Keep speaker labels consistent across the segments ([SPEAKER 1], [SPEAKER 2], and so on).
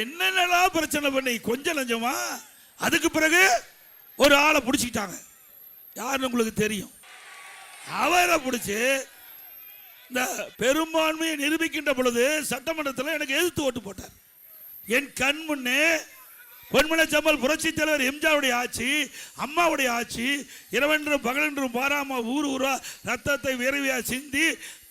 [SPEAKER 1] என்னென்னலாம் பிரச்சனை பண்ணி கொஞ்சம் லஞ்சமா. அதுக்கு பிறகு ஒரு ஆளை பிடிச்சிக்கிட்டாங்க. யாருன்னு உங்களுக்கு தெரியும். அவரை பிடிச்சி இந்த பெரும்பான்மையை நிரூபிக்கின்ற பொழுது சட்டமன்றத்தில் எனக்கு எதிர்த்து ஓட்டு போட்டார். என் கண் முன்னே பொன்மன செம்மல் புரட்சி தலைவர் எம்ஜிஆருடைய ஆட்சி, அம்மாவுடைய ஆட்சி, இரவென்றும் பகலென்றும் பாராம ஊர் ஊரா ரத்தத்தை விரைவியா சிந்தி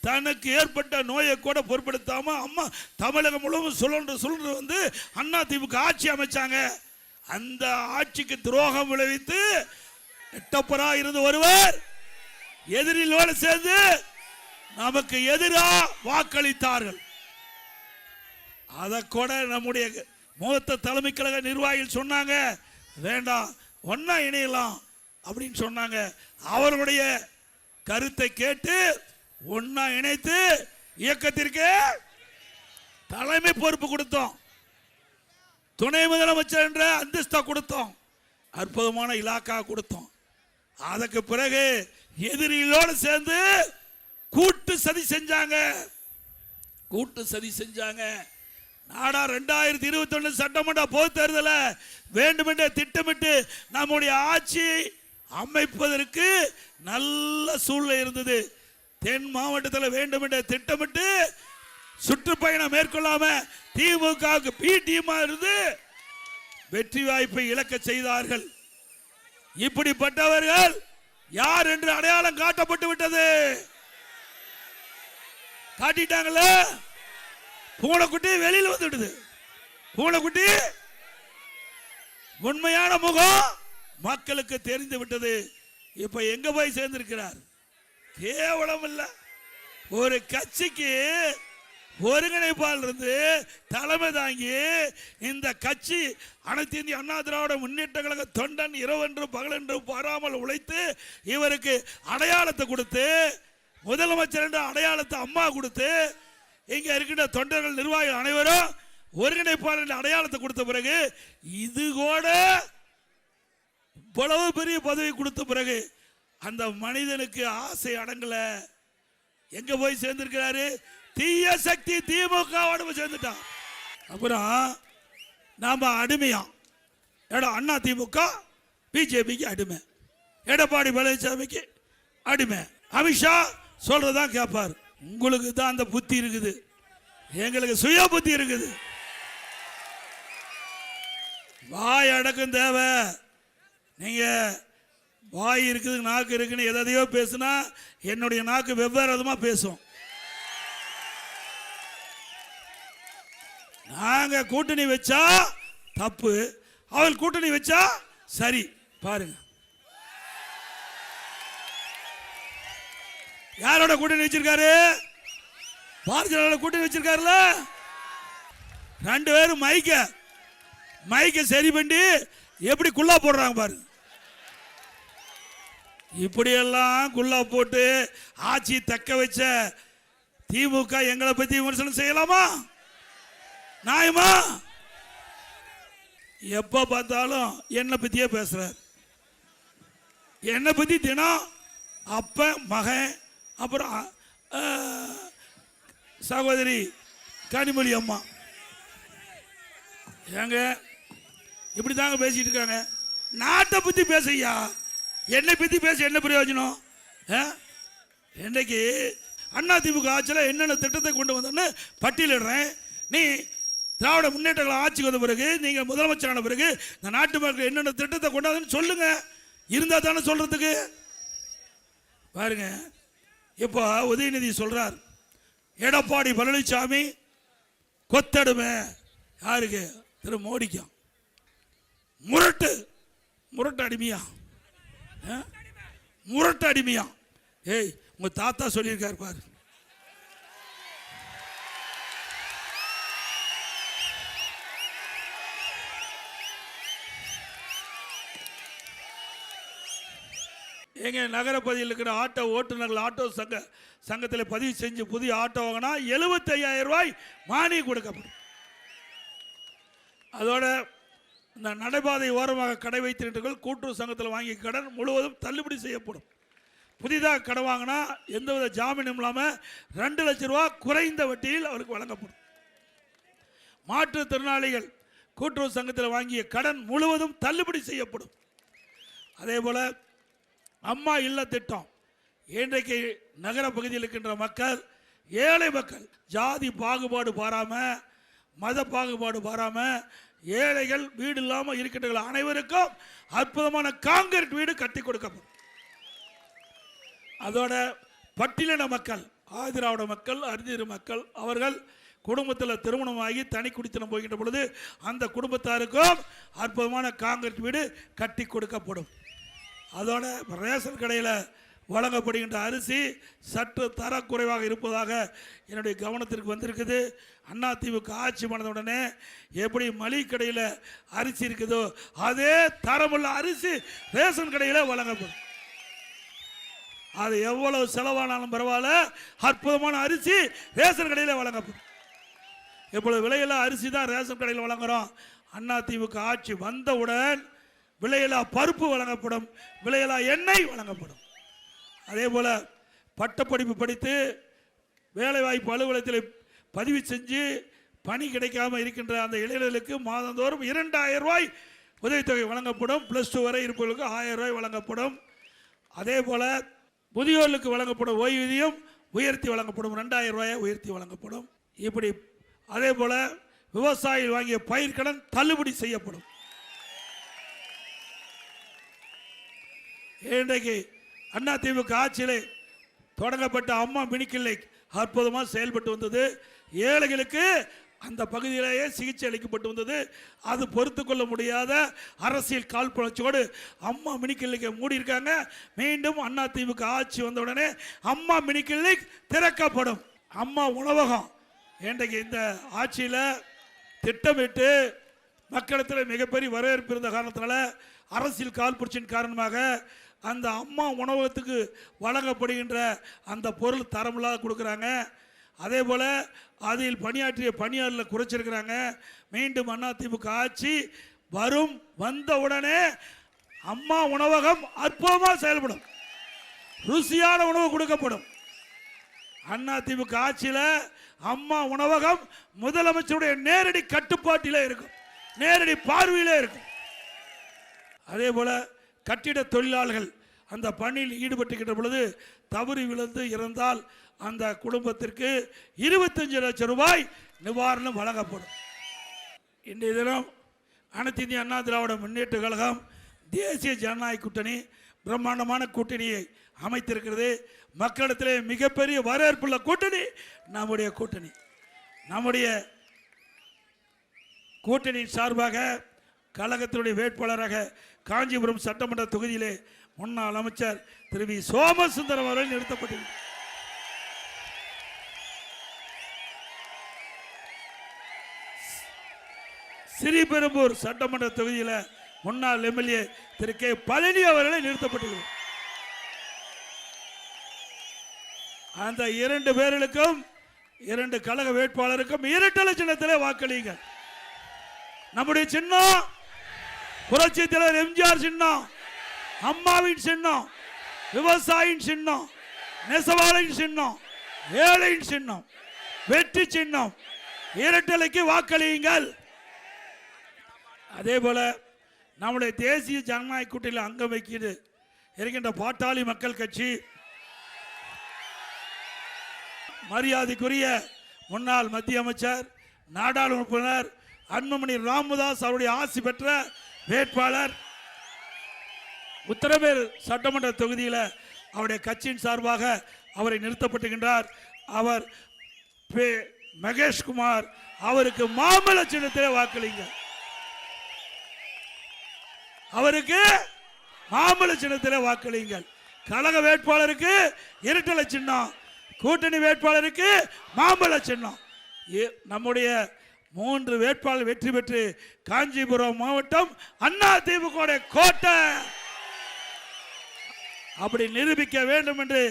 [SPEAKER 1] தனக்கு ஏற்பட்ட நோயை கூட பொருட்படுத்தாம அம்மா தமிழகம் முழுவதும் சுழன்று வந்து அண்ணா திமுக ஆட்சி அமைச்சாங்க. அந்த ஆட்சிக்கு துரோகம் விளைவித்து எட்டப்பரா இருந்து ஒருவர் எதிரிலோடு சேர்ந்து நமக்கு எதிராக வாக்களித்தார்கள். அதை கூட நம்முடைய மூத்த தலைமை கழக நிர்வாகிகள் சொன்னாங்க, வேண்டாம் ஒன்னா இணையலாம் அப்படின்னு சொன்னாங்க. அவர்களுடைய கருத்தை கேட்டு ஒன்னா இணைத்து இயக்கத்திற்கு தலைமை பொறுப்பு கொடுத்தோம். துணை முதலமைச்சர் என்ற அந்தஸ்தா கொடுத்தோம். அற்புதமான இலாக்கா கொடுத்தோம். அதற்கு பிறகு எதிரிகளோடு சேர்ந்து கூட்டு சதி செஞ்சாங்க. நாடா 2021 சட்டமன்ற பொது தேர்தல வேண்டுமென்றே திட்டமிட்டு நம்முடைய ஆட்சி அமைப்பதற்கு நல்ல சூழ்நிலை இருந்தது. தென் மாவட்டத்தில் வேண்டுமென்றே திட்டமிட்டு சுற்றுப்பயணம் மேற்கொள்ளாம திமுக பி டீமா இருந்து வெற்றி வாய்ப்பை இழக்க செய்தார்கள். இப்படிப்பட்டவர்கள் யார் என்று அடையாளம் காட்டப்பட்டு விட்டது. காட்டிட்டாங்கல்ல. பூனைக்குட்டி வெளியில் வந்துடுது. பூனைக்குட்டி உண்மையான முகம் மக்களுக்கு தெரிந்து விட்டது. இப்ப எங்க போய் சேர்ந்திருக்கிறார்? கேவலம் இல்ல, ஒரு கட்சிக்கு ஒருங்கிணைப்பாளர் இருந்து தலைமை தாங்கி இந்த கட்சி அனைத்து இந்திய அண்ணா திராவிட முன்னேற்ற கழக தொண்டன் இரவென்றும் பகலென்றும் பாராமல் உழைத்து இவருக்கு அடையாளத்தை கொடுத்து முதலமைச்சர் என்ற அடையாளத்தை அம்மா கொடுத்து இங்க இருக்கின்ற தொண்டர்கள் நிர்வாகிகள் அனைவரும் ஒருங்கிணைப்பாளர் என்ற அடையாளத்தை கொடுத்த பிறகு இது கூட இவ்வளவு பெரிய பதவி கொடுத்த பிறகு அந்த மனிதனுக்கு ஆசை அடங்கல. எங்க போய் சேர்ந்திருக்கிறாரு? தீய சக்தி திமுக சேர்ந்துட்டான். அப்புறம் நாம அடிமையா அண்ணா திமுக பிஜேபிக்கு அடிமை, எடப்பாடி பழனிசாமிக்கு அடிமை, அமித்ஷா சொல்றதான் கேட்பார். உங்களுக்கு தான் அந்த புத்தி இருக்குது, எங்களுக்கு சுய புத்தி இருக்குது. வாய் அடக்கம் தேவை. நீங்க வாய் இருக்குது நாக்கு இருக்குன்னு எதையோ பேசுனா என்னுடைய நாக்கு வெவ்வேறு விதமா பேசும். நாங்க கூட்டணி வச்சா தப்பு, அவள் கூட்டணி வச்சா சரி. பாருங்க யாரோட கூட்டணி வச்சிருக்காரு? பாரதிய ஜனதா கூட்டணி வச்சிருக்காருல. ரெண்டு பேரும் மைக்க சரி பண்ணி எப்படி குள்ளா போடுறாங்க பாருங்க. இப்படியெல்லாம் குள்ளா போட்டு ஆட்சி தக்க வச்ச திமுக எங்களை பத்தி விமர்சனம் செய்யலாமா? நியாயமா? எப்ப பார்த்தாலும் என்னை பத்தியே பேசுறார். என்னை பத்தி தினம் அப்ப மகன் அப்புறம் சகோதரி கனிமொழி அம்மா ஏங்க இப்படி தாங்க பேசிட்டு இருக்காங்க. நாட்டை பத்தி பேசையா, என்னை பத்தி பேச என்ன பிரயோஜனம்? இன்னைக்கு அண்ணா திமுக ஆட்சியில் என்னென்ன திட்டத்தை கொண்டு வந்தோன்னு பட்டியலிடுறேன். நீ திராவிட முன்னேற்ற ஆட்சிக்கு வந்த பிறகு நீங்க முதலமைச்சரான பிறகு இந்த நாட்டு மக்கள் என்னென்ன திட்டத்தை கொண்டாதுன்னு சொல்லுங்க. இருந்தா தானே சொல்றதுக்கு. பாருங்க இப்போ உதயநிதி சொல்றார், எடப்பாடி பழனிசாமி கொத்தடுமை. யாருக்கு? திரு மோடிக்கும். முரட்டு அடிமையா, முரட்டு அடிமையா. ஏய் உங்க தாத்தா சொல்லியிருக்காரு பாரு. எங்க நகரப்பகுதியில் இருக்கிற ஆட்டோ ஓட்டுநர்கள் ஆட்டோ சங்கத்தில் பதிவு செஞ்சு புதிய ஆட்டோ வாங்கினா 75,000 ரூபாய் மானியம் கொடுக்கப்படும். அதோட இந்த நடைபாதை ஓரமாக கடை வைத்திருக்கிறவர்கள் கூட்டுறவு சங்கத்தில் வாங்கி கடன் முழுவதும் தள்ளுபடி செய்யப்படும். புதிதாக கடன் வாங்கினா எந்தவித ஜாமீனும் இல்லாமல் 2 லட்சம் ரூபாய் குறைந்த வட்டியில் அவருக்கு வழங்கப்படும். மாற்றுத்திறனாளிகள் கூட்டுறவு சங்கத்தில் வாங்கிய கடன் முழுவதும் தள்ளுபடி செய்யப்படும். அதே போல அம்மா இல்ல திட்டம் இன்றைக்கு நகர பகுதியில் இருக்கின்ற மக்கள், ஏழை மக்கள், ஜாதி பாகுபாடு பாராம, மத பாகுபாடு பாராம, ஏழைகள் வீடு இல்லாமல் இருக்கின்ற அனைவருக்கும் அற்புதமான காங்கிரீட் வீடு கட்டி கொடுக்கப்படும். அதோட பட்டியலின மக்கள், ஆதிராவிட மக்கள், அரிதிரு மக்கள், அவர்கள் குடும்பத்தில் திருமணமாகி தனி குடித்தனம் போகின்ற பொழுது அந்த குடும்பத்தாருக்கும் அற்புதமான காங்கிரீட் வீடு கட்டி கொடுக்கப்படும். அதோட ரேஷன் கடையில் வழங்கப்படுகின்ற அரிசி சற்று தரக்குறைவாக இருப்பதாக என்னுடைய கவனத்திற்கு வந்திருக்குது. அதிமுக ஆட்சி பண்ண உடனே எப்படி மளிகை கடையில் அரிசி இருக்குதோ அதே தரமுள்ள அரிசி ரேஷன் கடையில் வழங்கப்படும். அது எவ்வளவு செலவானாலும் பரவாயில்ல, அற்புதமான அரிசி ரேஷன் கடையில் வழங்கப்படும். இப்பொழுது விலையில்லா அரிசி தான் ரேஷன் கடையில் வழங்குகிறோம். அதிமுக ஆட்சி வந்தவுடன் விலையில்லா பருப்பு வழங்கப்படும், விலையில்லா எண்ணெய் வழங்கப்படும். அதே போல் பட்டப்படிப்பு படித்து வேலைவாய்ப்பு அலுவலகத்தில் பதிவு செஞ்சு பணி கிடைக்காமல் இருக்கின்ற அந்த இளைஞர்களுக்கு மாதந்தோறும் 2000 ரூபாய் உதவித்தொகை வழங்கப்படும். +2 வரை இருப்பவர்களுக்கு 1000 ரூபாய் வழங்கப்படும். அதே போல் முதியோர்களுக்கு வழங்கப்படும் ஓய்வூதியம் உயர்த்தி வழங்கப்படும், 2000 ரூபாயை உயர்த்தி வழங்கப்படும். இப்படி அதே போல் விவசாயிகள் வாங்கிய பயிர்க்கடன் தள்ளுபடி செய்யப்படும். இன்றைக்கு அதிமுக ஆட்சியிலே தொடங்கப்பட்ட அம்மா மினி கிளினிக் அற்புதமாக செயல்பட்டு வந்தது. ஏழைகளுக்கு அந்த பகுதியிலேயே சிகிச்சை அளிக்கப்பட்டு வந்தது. அது பொறுத்து கொள்ள முடியாத அரசியல் காழ்ப்புணர்ச்சியோடு அம்மா மினி கிளினிக்கை மூடியிருக்காங்க. மீண்டும் அதிமுக ஆட்சி வந்தவுடனே அம்மா மினி கிளினிக் திறக்கப்படும். அம்மா உணவகம் இன்றைக்கு இந்த ஆட்சியில் திட்டமிட்டு மக்களிடத்தில் மிகப்பெரிய வரவேற்பு இருந்த காரணத்தினால அரசியல் காழ்ப்புணர்ச்சியின் காரணமாக அந்த அம்மா உணவகத்துக்கு வழங்கப்படுகின்ற அந்த பொருள் தரமில்லாத கொடுக்குறாங்க. அதே போல் அதில் பணியாற்றிய பணியாளர்களை குறைச்சிருக்கிறாங்க. மீண்டும் அதிமுக ஆட்சி வந்தவுடனே அம்மா உணவகம் அற்புதமாக செயல்படும், ருசியான உணவு கொடுக்கப்படும். அதிமுக ஆட்சியில் அம்மா உணவகம் முதலமைச்சருடைய நேரடி கட்டுப்பாட்டிலே இருக்கும், நேரடி பார்வையிலே இருக்கும். அதே போல கட்டிட தொழிலாளர்கள் அந்த பணியில் ஈடுபட்டுக்கின்ற பொழுது தவறி விழுந்து இறந்தால் அந்த குடும்பத்திற்கு 25 லட்சம் ரூபாய் நிவாரணம் வழங்கப்படும். இன்றைய தினம் அனைத்து இந்திய அண்ணா திராவிட முன்னேற்ற கழகம் தேசிய ஜனநாயக கூட்டணி பிரம்மாண்டமான கூட்டணியை அமைத்திருக்கிறது. மக்களிடத்திலே மிகப்பெரிய வரவேற்புள்ள கூட்டணி நம்முடைய கூட்டணி. நம்முடைய கூட்டணியின் சார்பாக கழகத்தினுடைய வேட்பாளராக காஞ்சிபுரம் சட்டமன்ற தொகுதியிலே முன்னாள் அமைச்சர் திரு வி சோமசுந்தரம் அவர்கள் நிறுத்தப்பட்டார். ஸ்ரீபெரும்பூர் சட்டமன்ற தொகுதியில் முன்னாள் எம்எல்ஏ திரு கே பழனி அவர்களை நிறுத்தப்பட்டுள்ளார். அந்த 2 பேர்களுக்கும் 2 கழக வேட்பாளருக்கும் இரட்டை சின்னத்திலே வாக்களியுங்கள். நம்முடைய சின்னம் புரட்சி தலைவர் எம்ஜிஆர் சின்னம், அம்மாவின் சின்னம், விவசாயியின் சின்னம், நெசவாளின் சின்னம், ஏழையின் சின்னம், வெற்றி சின்னம். இரட்டலைக்கு வாக்களியுங்கள். அதே போல நம்முடைய தேசிய ஜனநாயக கூட்டணியில் அங்கம் வைக்கிறது இருக்கின்ற பாட்டாளி மக்கள் கட்சி, மரியாதைக்குரிய முன்னாள் மத்திய அமைச்சர் நாடாளுமன்ற உறுப்பினர் அன்புமணி ராமதாஸ் அவருடைய ஆசி பெற்ற வேட்பாளர் உத்தரமேர் சட்டமன்ற தொகுதியில் அவருடைய கட்சியின் சார்பாக அவரை நிறுத்தப்பட்டுகின்றார். அவர் மகேஷ்குமார் அவருக்கு மாம்பழ சின்னத்திலே வாக்களிங்க. அவருக்கு மாம்பழ சின்னத்திலே வாக்களிங்கள். கழக வேட்பாளருக்கு இரட்டலை சின்னம், கூட்டணி வேட்பாளருக்கு மாம்பழ சின்னம். நம்முடைய 3 வேட்பாளர் வெற்றி பெற்று காஞ்சிபுரம் மாவட்டம் அதிமுக கோட்டை அப்படி நிரூபிக்க வேண்டும் என்று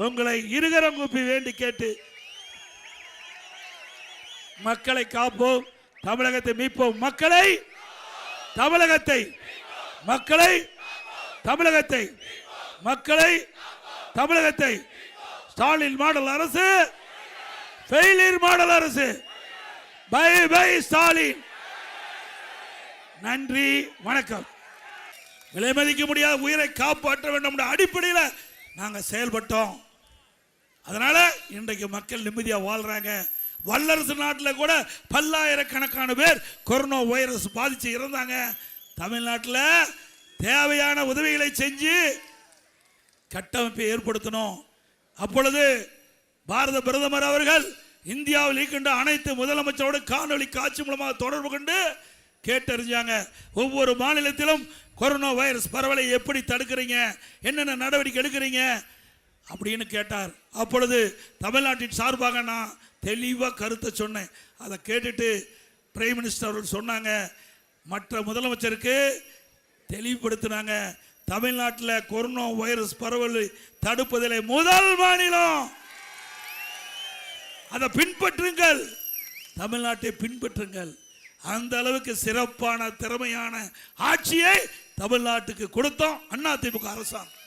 [SPEAKER 1] உங்களை இருகரம் கூப்பி வேண்டி கேட்டு, மக்களை காப்போம், தமிழகத்தை மீட்போம். மக்களை தமிழகத்தை மக்களை தமிழகத்தை மக்களை தமிழகத்தை ஸ்டாலின் மாடல் அரசு, ஃபெயிலியர் மாடல் அரசு, பை பை ஸ்டாலின். நன்றி, வணக்கம். விலை மதிக்க முடியாத உயிரை காப்பாற்ற வேண்டும் அடிப்படையில் நாங்கள் செயல்பட்டோம். அதனால இன்றைக்கு மக்கள் நிம்மதியாக வாழ்றாங்க. வல்லரசு நாட்டில் கூட பல்லாயிரக்கணக்கான பேர் கொரோனா வைரஸ் பாதிச்சு இறந்தாங்க. தமிழ்நாட்டில் தேவையான உதவிகளை செஞ்சு கட்டமைப்பை ஏற்படுத்தணும். அப்பொழுது பாரத பிரதமர் அவர்கள் இந்தியாவில் இருக்கின்ற அனைத்து முதலமைச்சரோடு காணொலி காட்சி மூலமாக தொடர்பு கொண்டு கேட்டறிஞ்சாங்க. ஒவ்வொரு மாநிலத்திலும் கொரோனா வைரஸ் பரவலை எப்படி தடுக்கிறீங்க, என்னென்ன நடவடிக்கை எடுக்கிறீங்க அப்படின்னு கேட்டார். அப்பொழுது தமிழ்நாட்டின் சார்பாக நான் தெளிவாக கருத்தை சொன்னேன். அதை கேட்டுட்டு பிரைம் மினிஸ்டர் அவர்கள் சொன்னாங்க, மற்ற முதலமைச்சருக்கு தெளிவுபடுத்தினாங்க. தமிழ்நாட்டில் கொரோனா வைரஸ் பரவலை தடுப்பதில் முதல் மாநிலம், அதை பின்பற்றுங்கள், தமிழ்நாட்டை பின்பற்றுங்கள். அந்த அளவுக்கு சிறப்பான திறமையான ஆட்சியை தமிழ்நாட்டுக்கு கொடுத்தோம் அதிமுக அரசாங்கம்.